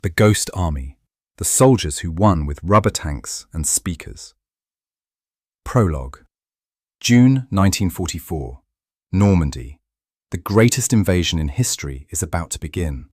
The Ghost Army, the soldiers who won with rubber tanks and speakers. Prologue. June 1944. Normandy. The greatest invasion in history is about to begin.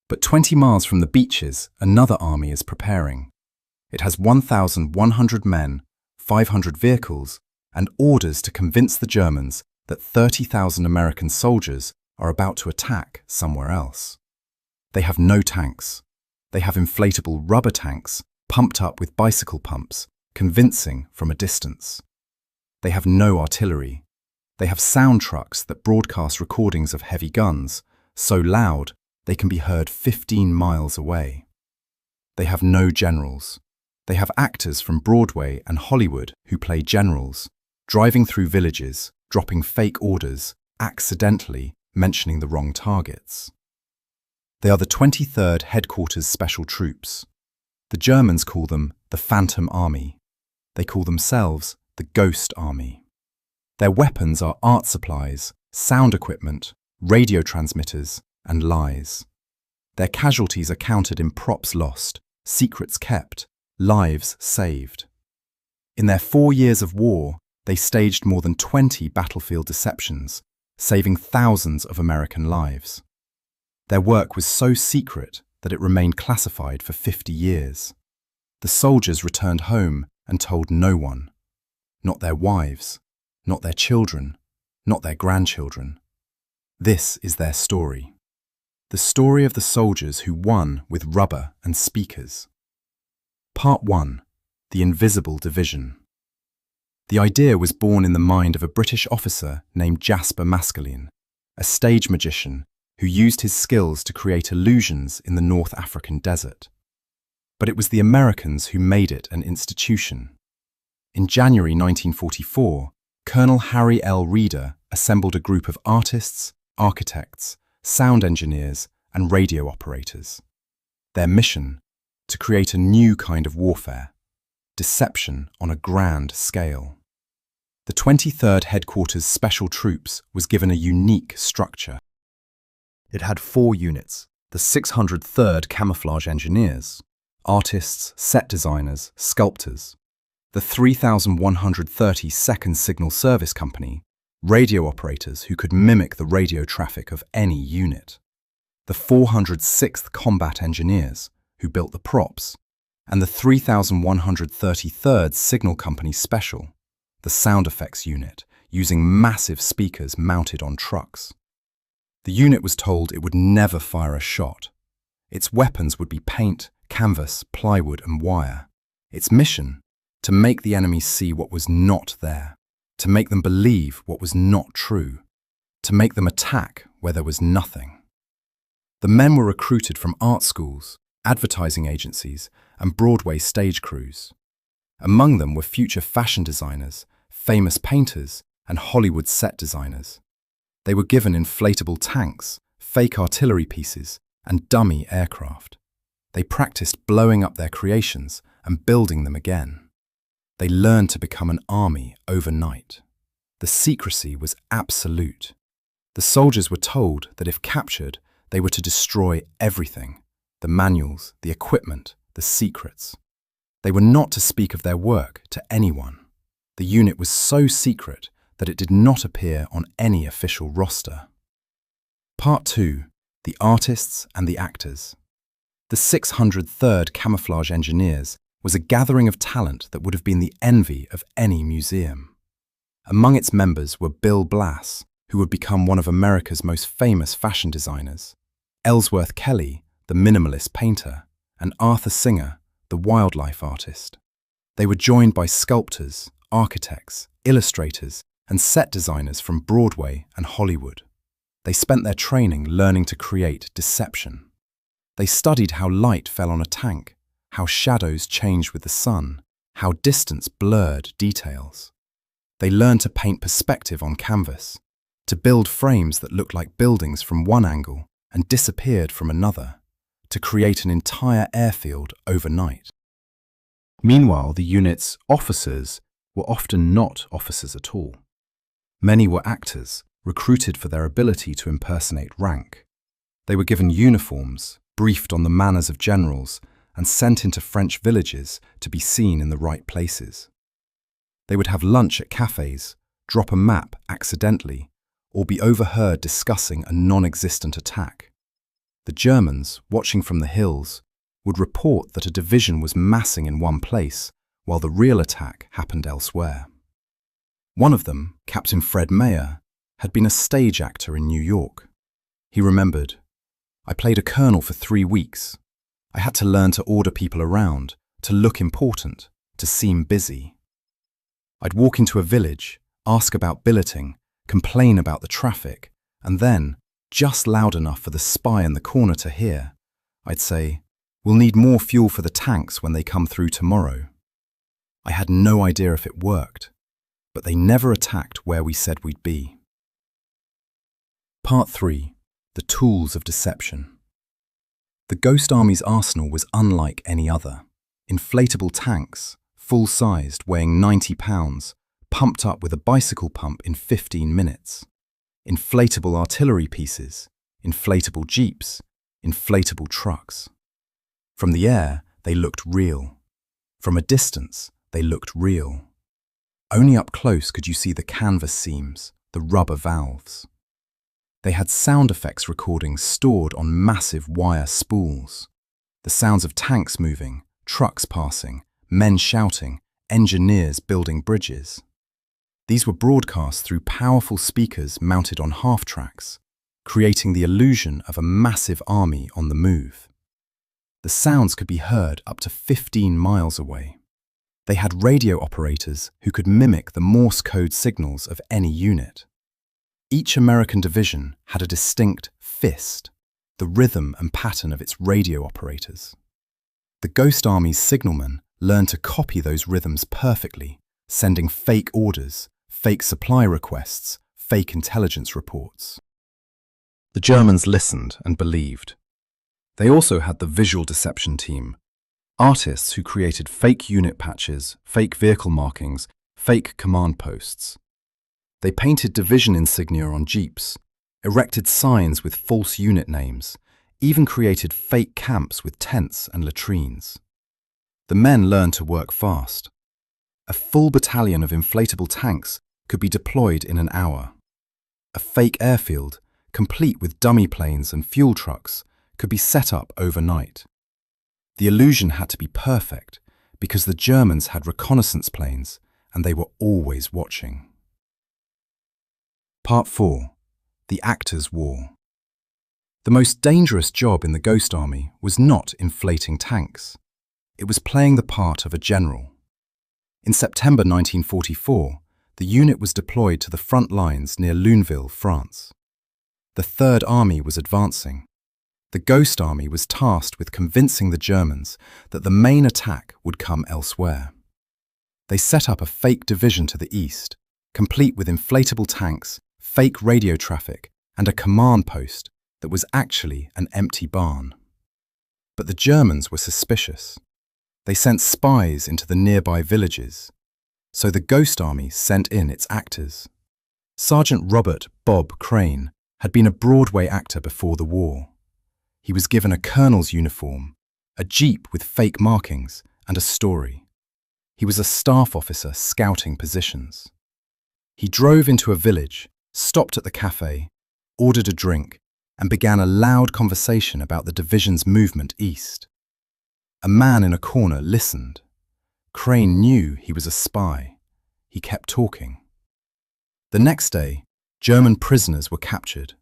But 20 miles from the beaches, another army is preparing. It has 1,100 men, 500 vehicles, and orders to convince the Germans that 30,000 American soldiers are about to attack somewhere else. They have no tanks. They have inflatable rubber tanks pumped up with bicycle pumps, convincing from a distance. They have no artillery. They have sound trucks that broadcast recordings of heavy guns, so loud they can be heard 15 miles away. They have no generals. They have actors from Broadway and Hollywood who play generals, driving through villages, dropping fake orders, accidentally mentioning the wrong targets. They are the 23rd Headquarters Special Troops. The Germans call them the Phantom Army. They call themselves the Ghost Army. Their weapons are art supplies, sound equipment, radio transmitters, and lies. Their casualties are counted in props lost, secrets kept, lives saved. In their 4 years of war, they staged more than 20 battlefield deceptions, saving thousands of American lives. Their work was so secret that it remained classified for 50 years. The soldiers returned home and told no one. Not their wives, not their children, not their grandchildren. This is their story. The story of the soldiers who won with rubber and speakers. Part 1. The Invisible Division. The idea was born in the mind of a British officer named Jasper Maskelyne, a stage magician who used his skills to create illusions in the North African desert. But it was the Americans who made it an institution. In January 1944, Colonel Harry L. Reeder assembled a group of artists, architects, sound engineers, and radio operators. Their mission: to create a new kind of warfare, deception on a grand scale. The 23rd Headquarters Special Troops was given a unique structure. It had 4 units: the 603rd Camouflage Engineers, artists, set designers, sculptors; the 3,132nd Signal Service Company, radio operators who could mimic the radio traffic of any unit; the 406th Combat Engineers, who built the props; and the 3,133rd Signal Company Special, the sound effects unit, using massive speakers mounted on trucks. The unit was told it would never fire a shot. Its weapons would be paint, canvas, plywood, and wire. Its mission: to make the enemy see what was not there, to make them believe what was not true, to make them attack where there was nothing. The men were recruited from art schools, advertising agencies, and Broadway stage crews. Among them were future fashion designers, famous painters, and Hollywood set designers. They were given inflatable tanks, fake artillery pieces, and dummy aircraft. They practiced blowing up their creations and building them again. They learned to become an army overnight. The secrecy was absolute. The soldiers were told that if captured, they were to destroy everything: the manuals, the equipment, the secrets. They were not to speak of their work to anyone. The unit was so secret that it did not appear on any official roster. Part 2. The Artists and the Actors. The 603rd Camouflage Engineers was a gathering of talent that would have been the envy of any museum. Among its members were Bill Blass, who would become one of America's most famous fashion designers; Ellsworth Kelly, the minimalist painter; and Arthur Singer, the wildlife artist. They were joined by sculptors, architects, illustrators, and set designers from Broadway and Hollywood. They spent their training learning to create deception. They studied how light fell on a tank, how shadows changed with the sun, how distance blurred details. They learned to paint perspective on canvas, to build frames that looked like buildings from one angle and disappeared from another, to create an entire airfield overnight. Meanwhile, the unit's officers were often not officers at all. Many were actors, recruited for their ability to impersonate rank. They were given uniforms, briefed on the manners of generals, and sent into French villages to be seen in the right places. They would have lunch at cafes, drop a map accidentally, or be overheard discussing a non-existent attack. The Germans, watching from the hills, would report that a division was massing in one place while the real attack happened elsewhere. One of them, Captain Fred Mayer, had been a stage actor in New York. He remembered, "I played a colonel for 3 weeks. I had to learn to order people around, to look important, to seem busy. I'd walk into a village, ask about billeting, complain about the traffic, and then, just loud enough for the spy in the corner to hear, I'd say, 'We'll need more fuel for the tanks when they come through tomorrow.' I had no idea if it worked, but they never attacked where we said we'd be." Part 3. The Tools of Deception. The Ghost Army's arsenal was unlike any other. Inflatable tanks, full-sized, weighing 90 pounds, pumped up with a bicycle pump in 15 minutes. Inflatable artillery pieces, inflatable jeeps, inflatable trucks. From the air, they looked real. From a distance, they looked real. Only up close could you see the canvas seams, the rubber valves. They had sound effects recordings stored on massive wire spools. The sounds of tanks moving, trucks passing, men shouting, engineers building bridges. These were broadcast through powerful speakers mounted on half-tracks, creating the illusion of a massive army on the move. The sounds could be heard up to 15 miles away. They had radio operators who could mimic the Morse code signals of any unit. Each American division had a distinct fist, the rhythm and pattern of its radio operators. The Ghost Army's signalmen learned to copy those rhythms perfectly, sending fake orders, fake supply requests, fake intelligence reports. The Germans listened and believed. They also had the visual deception team, artists who created fake unit patches, fake vehicle markings, fake command posts. They painted division insignia on jeeps, erected signs with false unit names, even created fake camps with tents and latrines. The men learned to work fast. A full battalion of inflatable tanks could be deployed in an hour. A fake airfield, complete with dummy planes and fuel trucks, could be set up overnight. The illusion had to be perfect because the Germans had reconnaissance planes and they were always watching. Part 4. The Actors' War. The most dangerous job in the Ghost Army was not inflating tanks. It was playing the part of a general. In September 1944, the unit was deployed to the front lines near Luneville, France. The Third Army was advancing. The Ghost Army was tasked with convincing the Germans that the main attack would come elsewhere. They set up a fake division to the east, complete with inflatable tanks, fake radio traffic, and a command post that was actually an empty barn. But the Germans were suspicious. They sent spies into the nearby villages. So the Ghost Army sent in its actors. Sergeant Robert "Bob" Crane had been a Broadway actor before the war. He was given a colonel's uniform, a jeep with fake markings, and a story. He was a staff officer scouting positions. He drove into a village, stopped at the cafe, ordered a drink, and began a loud conversation about the division's movement east. A man in a corner listened. Crane knew he was a spy. He kept talking. The next day, German prisoners were captured.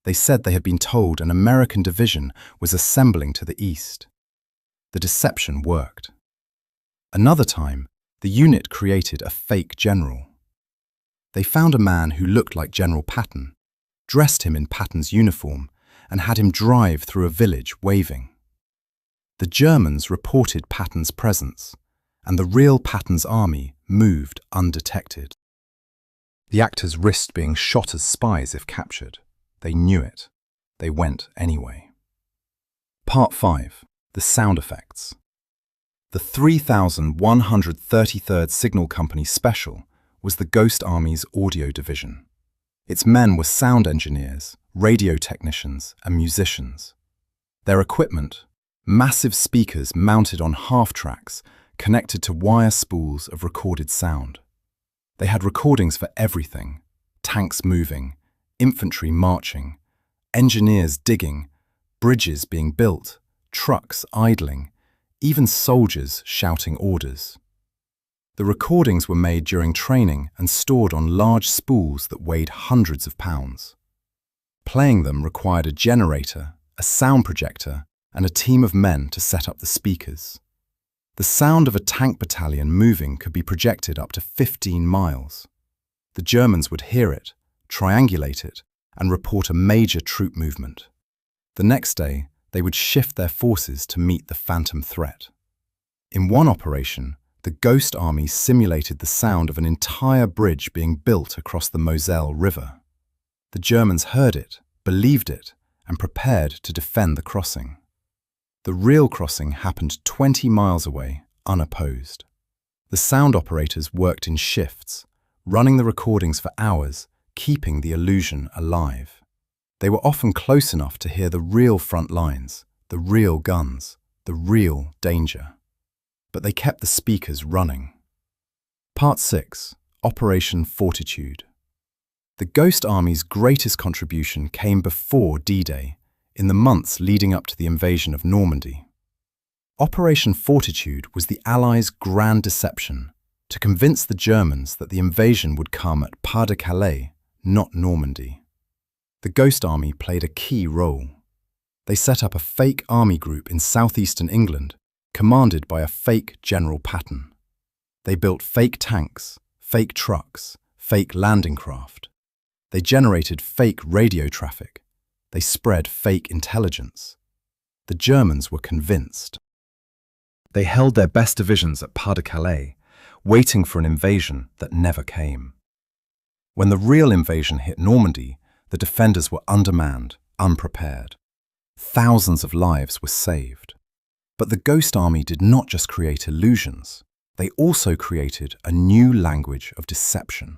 They said they had been told an American division was assembling to the east. The deception worked. Another time, the unit created a fake general. They found a man who looked like General Patton, dressed him in Patton's uniform, and had him drive through a village waving. The Germans reported Patton's presence, and the real Patton's army moved undetected. The actors risked being shot as spies if captured. They knew it. They went anyway. Part 5. The Sound Effects. The 3,133rd Signal Company Special was the Ghost Army's audio division. Its men were sound engineers, radio technicians, and musicians. Their equipment, massive speakers mounted on half-tracks connected to wire spools of recorded sound. They had recordings for everything: tanks moving, infantry marching, engineers digging, bridges being built, trucks idling, even soldiers shouting orders. The recordings were made during training and stored on large spools that weighed hundreds of pounds. Playing them required a generator, a sound projector, and a team of men to set up the speakers. The sound of a tank battalion moving could be projected up to 15 miles. The Germans would hear it, triangulate it, and report a major troop movement. The next day, they would shift their forces to meet the phantom threat. In one operation, the Ghost Army simulated the sound of an entire bridge being built across the Moselle River. The Germans heard it, believed it, and prepared to defend the crossing. The real crossing happened 20 miles away, unopposed. The sound operators worked in shifts, running the recordings for hours, keeping the illusion alive. They were often close enough to hear the real front lines, the real guns, the real danger. But they kept the speakers running. Part 6. Operation Fortitude. The Ghost Army's greatest contribution came before D-Day, in the months leading up to the invasion of Normandy. Operation Fortitude was the Allies' grand deception to convince the Germans that the invasion would come at Pas-de-Calais, not Normandy. The Ghost Army played a key role. They set up a fake army group in southeastern England, commanded by a fake General Patton. They built fake tanks, fake trucks, fake landing craft. They generated fake radio traffic. They spread fake intelligence. The Germans were convinced. They held their best divisions at Pas-de-Calais, waiting for an invasion that never came. When the real invasion hit Normandy, the defenders were undermanned, unprepared. Thousands of lives were saved. But the Ghost Army did not just create illusions. They also created a new language of deception.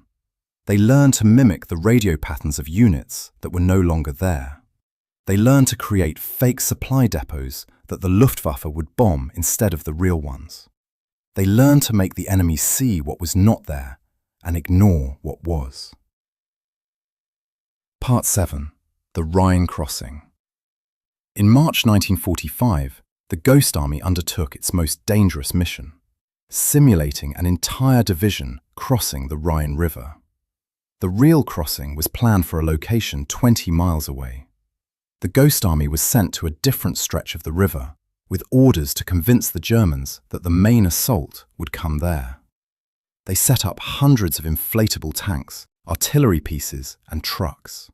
They learned to mimic the radio patterns of units that were no longer there. They learned to create fake supply depots that the Luftwaffe would bomb instead of the real ones. They learned to make the enemy see what was not there and ignore what was. Part 7. The Rhine Crossing. In March 1945, the Ghost Army undertook its most dangerous mission, simulating an entire division crossing the Rhine River. The real crossing was planned for a location 20 miles away. The Ghost Army was sent to a different stretch of the river, with orders to convince the Germans that the main assault would come there. They set up hundreds of inflatable tanks, artillery pieces, and trucks.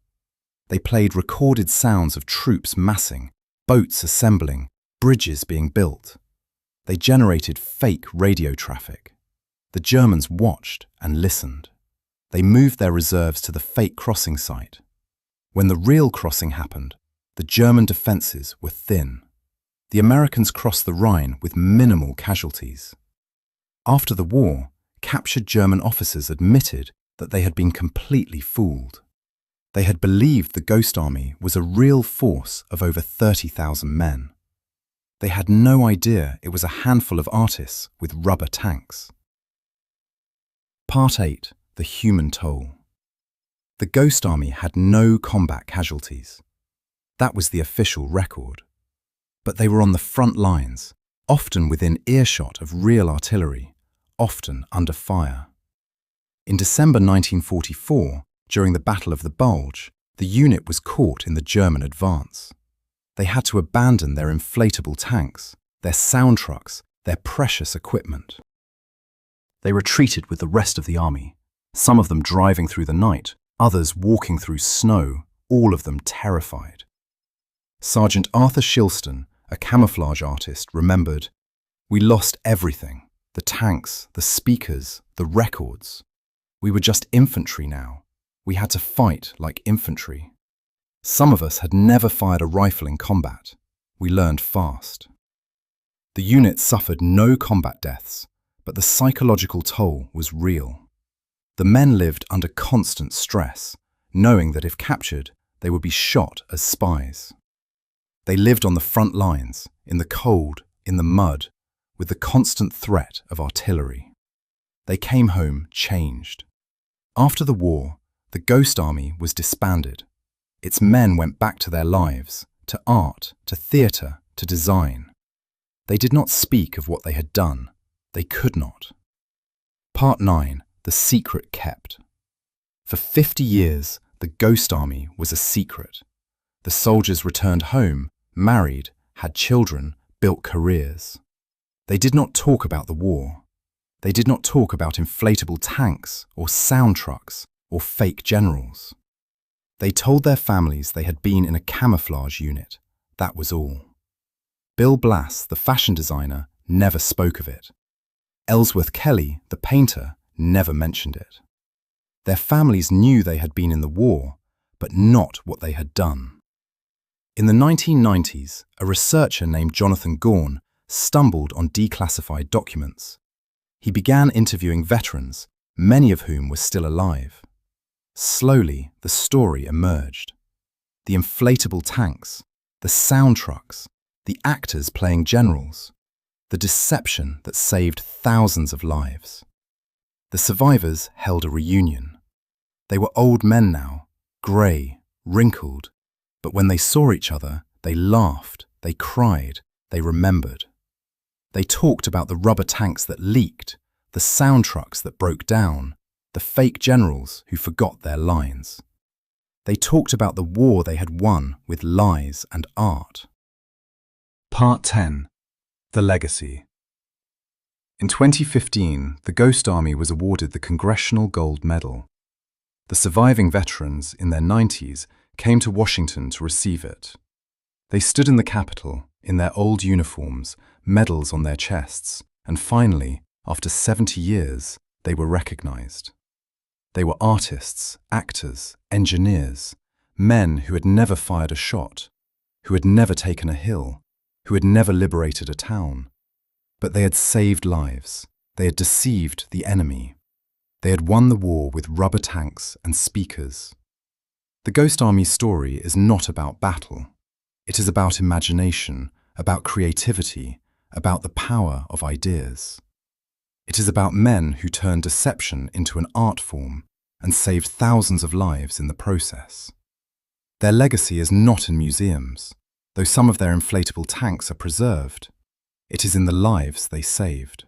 They played recorded sounds of troops massing, boats assembling, bridges being built. They generated fake radio traffic. The Germans watched and listened. They moved their reserves to the fake crossing site. When the real crossing happened, the German defences were thin. The Americans crossed the Rhine with minimal casualties. After the war, captured German officers admitted that they had been completely fooled. They had believed the Ghost Army was a real force of over 30,000 men. They had no idea it was a handful of artists with rubber tanks. Part 8. The Human Toll. The Ghost Army had no combat casualties. That was the official record. But they were on the front lines, often within earshot of real artillery, often under fire. In December 1944, during the Battle of the Bulge, the unit was caught in the German advance. They had to abandon their inflatable tanks, their sound trucks, their precious equipment. They retreated with the rest of the army, some of them driving through the night, others walking through snow, all of them terrified. Sergeant Arthur Shilston, a camouflage artist, remembered, "We lost everything, the tanks, the speakers, the records. We were just infantry now. We had to fight like infantry. Some of us had never fired a rifle in combat. We learned fast." The unit suffered no combat deaths, but the psychological toll was real. The men lived under constant stress, knowing that if captured, they would be shot as spies. They lived on the front lines, in the cold, in the mud, with the constant threat of artillery. They came home changed. After the war, the Ghost Army was disbanded. Its men went back to their lives, to art, to theatre, to design. They did not speak of what they had done. They could not. Part 9. The Secret Kept. For 50 years, the Ghost Army was a secret. The soldiers returned home, married, had children, built careers. They did not talk about the war. They did not talk about inflatable tanks or sound trucks or fake generals. They told their families they had been in a camouflage unit. That was all. Bill Blass, the fashion designer, never spoke of it. Ellsworth Kelly, the painter, never mentioned it. Their families knew they had been in the war, but not what they had done. In the 1990s, a researcher named Jonathan Gaughan stumbled on declassified documents. He began interviewing veterans, many of whom were still alive. Slowly, the story emerged. The inflatable tanks, the sound trucks, the actors playing generals, the deception that saved thousands of lives. The survivors held a reunion. They were old men now, grey, wrinkled, but when they saw each other, they laughed, they cried, they remembered. They talked about the rubber tanks that leaked, the sound trucks that broke down, the fake generals who forgot their lines. They talked about the war they had won with lies and art. Part 10. The Legacy. In 2015, the Ghost Army was awarded the Congressional Gold Medal. The surviving veterans in their 90s came to Washington to receive it. They stood in the Capitol, in their old uniforms, medals on their chests, and finally, after 70 years, they were recognized. They were artists, actors, engineers, men who had never fired a shot, who had never taken a hill, who had never liberated a town. But they had saved lives. They had deceived the enemy. They had won the war with rubber tanks and speakers. The Ghost Army's story is not about battle. It is about imagination, about creativity, about the power of ideas. It is about men who turned deception into an art form and saved thousands of lives in the process. Their legacy is not in museums, though some of their inflatable tanks are preserved. It is in the lives they saved.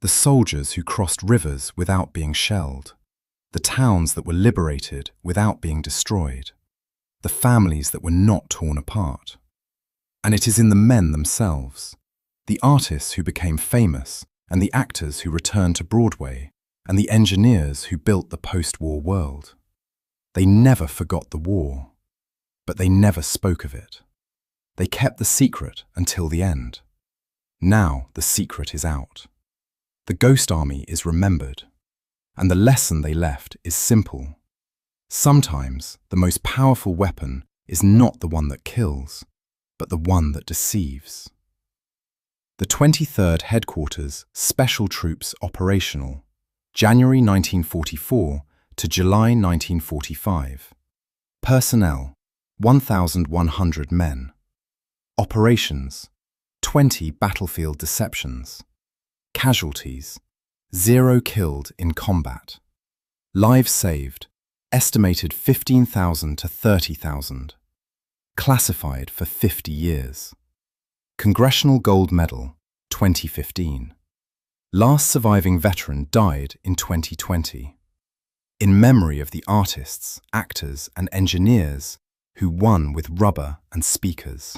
The soldiers who crossed rivers without being shelled. The towns that were liberated without being destroyed. The families that were not torn apart. And it is in the men themselves, the artists who became famous, and the actors who returned to Broadway, and the engineers who built the post-war world. They never forgot the war, but they never spoke of it. They kept the secret until the end. Now the secret is out. The Ghost Army is remembered, and the lesson they left is simple. Sometimes the most powerful weapon is not the one that kills, but the one that deceives. The 23rd Headquarters Special Troops Operational, January 1944 to July 1945. Personnel, 1,100 men. Operations, 20 battlefield deceptions. Casualties, 0 killed in combat. Lives saved, estimated 15,000 to 30,000. Classified for 50 years. Congressional Gold Medal, 2015. Last surviving veteran died in 2020. In memory of the artists, actors, and engineers who won with rubber and speakers.